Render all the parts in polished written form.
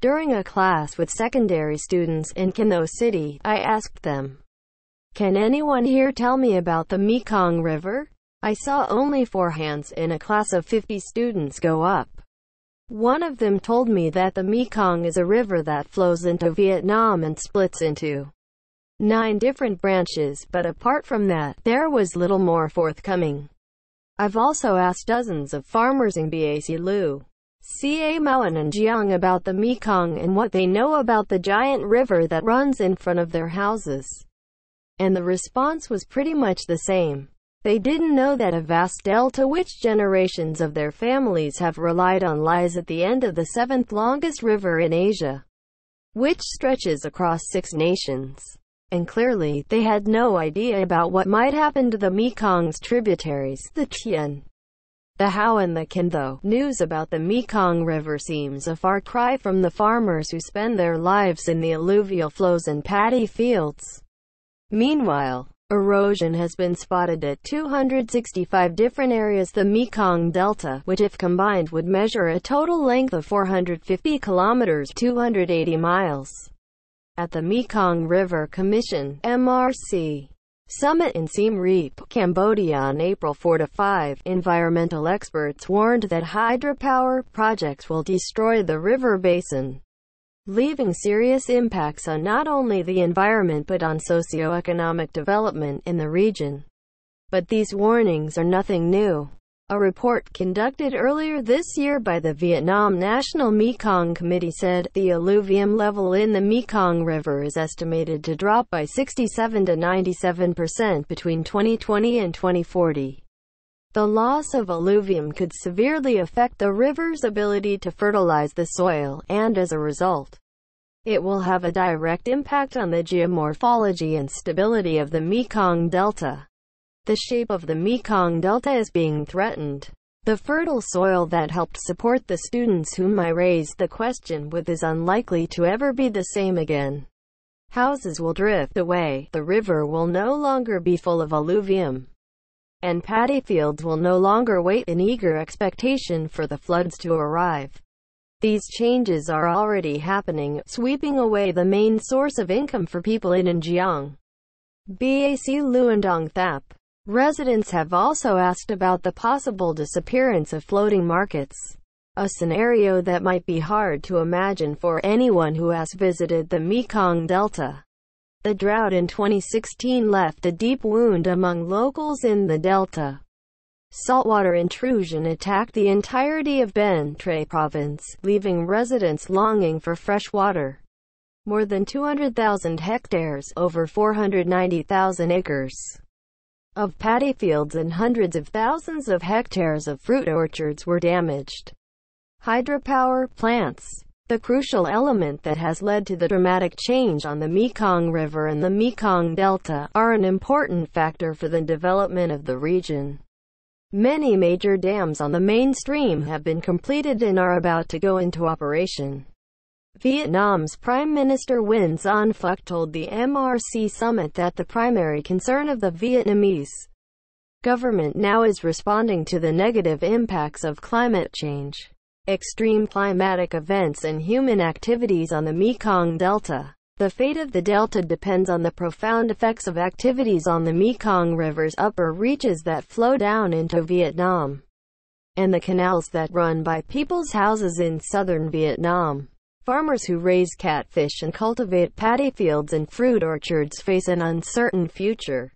During a class with secondary students in Can Tho City, I asked them, "Can anyone here tell me about the Mekong River?" I saw only 4 hands in a class of 50 students go up. One of them told me that the Mekong is a river that flows into Vietnam and splits into 9 different branches, but apart from that, there was little more forthcoming. I've also asked dozens of farmers in Bac Lieu, Mau and An Giang about the Mekong and what they know about the giant river that runs in front of their houses. And the response was pretty much the same. They didn't know that a vast delta which generations of their families have relied on lies at the end of the 7th longest river in Asia, which stretches across 6 nations. And clearly, they had no idea about what might happen to the Mekong's tributaries, the Tien, the How and the Can Tho. News about the Mekong River seems a far cry from the farmers who spend their lives in the alluvial flows and paddy fields. Meanwhile, erosion has been spotted at 265 different areas. The Mekong Delta, which if combined would measure a total length of 450 kilometers, 280 miles. At the Mekong River Commission (MRC) Summit in Siem Reap, Cambodia on April 4–5, environmental experts warned that hydropower projects will destroy the river basin, leaving serious impacts on not only the environment but on socio-economic development in the region. But these warnings are nothing new. A report conducted earlier this year by the Vietnam National Mekong Committee said, the alluvium level in the Mekong River is estimated to drop by 67 to 97% between 2020 and 2040. The loss of alluvium could severely affect the river's ability to fertilize the soil, and as a result, it will have a direct impact on the geomorphology and stability of the Mekong Delta. The shape of the Mekong Delta is being threatened. The fertile soil that helped support the students whom I raised the question with is unlikely to ever be the same again. Houses will drift away, the river will no longer be full of alluvium, and paddy fields will no longer wait in eager expectation for the floods to arrive. These changes are already happening, sweeping away the main source of income for people in An Giang, Bac Lieu and Dong Thap. Residents have also asked about the possible disappearance of floating markets, a scenario that might be hard to imagine for anyone who has visited the Mekong Delta. The drought in 2016 left a deep wound among locals in the Delta. Saltwater intrusion attacked the entirety of Ben Tre province, leaving residents longing for fresh water. More than 200,000 hectares, over 490,000 acres, of paddy fields and hundreds of thousands of hectares of fruit orchards were damaged. Hydropower plants, the crucial element that has led to the dramatic change on the Mekong River and the Mekong Delta, are an important factor for the development of the region. Many major dams on the main stream have been completed and are about to go into operation. Vietnam's Prime Minister Nguyen Xuan Phuc told the MRC summit that the primary concern of the Vietnamese government now is responding to the negative impacts of climate change, extreme climatic events and human activities on the Mekong Delta. The fate of the delta depends on the profound effects of activities on the Mekong River's upper reaches that flow down into Vietnam, and the canals that run by people's houses in southern Vietnam. Farmers who raise catfish and cultivate paddy fields and fruit orchards face an uncertain future.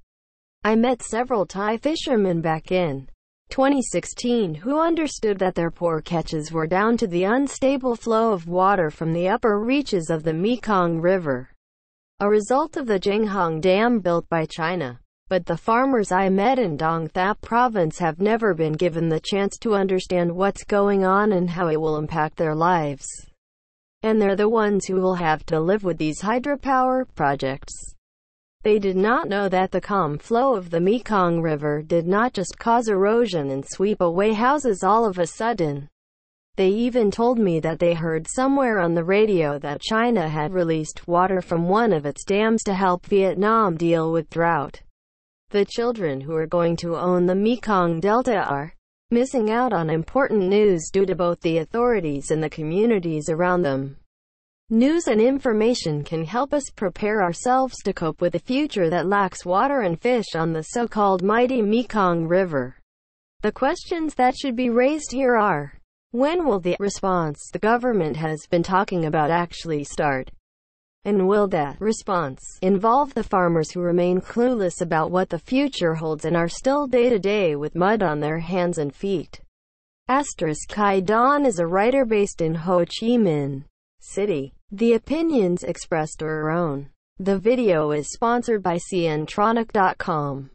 I met several Thai fishermen back in 2016 who understood that their poor catches were down to the unstable flow of water from the upper reaches of the Mekong River, a result of the Jinghong Dam built by China. But the farmers I met in Dong Thap province have never been given the chance to understand what's going on and how it will impact their lives. And they're the ones who will have to live with these hydropower projects. They did not know that the calm flow of the Mekong River did not just cause erosion and sweep away houses all of a sudden. They even told me that they heard somewhere on the radio that China had released water from one of its dams to help Vietnam deal with drought. The children who are going to own the Mekong Delta are missing out on important news due to both the authorities and the communities around them. News and information can help us prepare ourselves to cope with a future that lacks water and fish on the so-called mighty Mekong River. The questions that should be raised here are: when will the response the government has been talking about actually start? And will that response involve the farmers who remain clueless about what the future holds and are still day-to-day with mud on their hands and feet? Kai Don is a writer based in Ho Chi Minh City. The opinions expressed are her own. The video is sponsored by cientronic.com.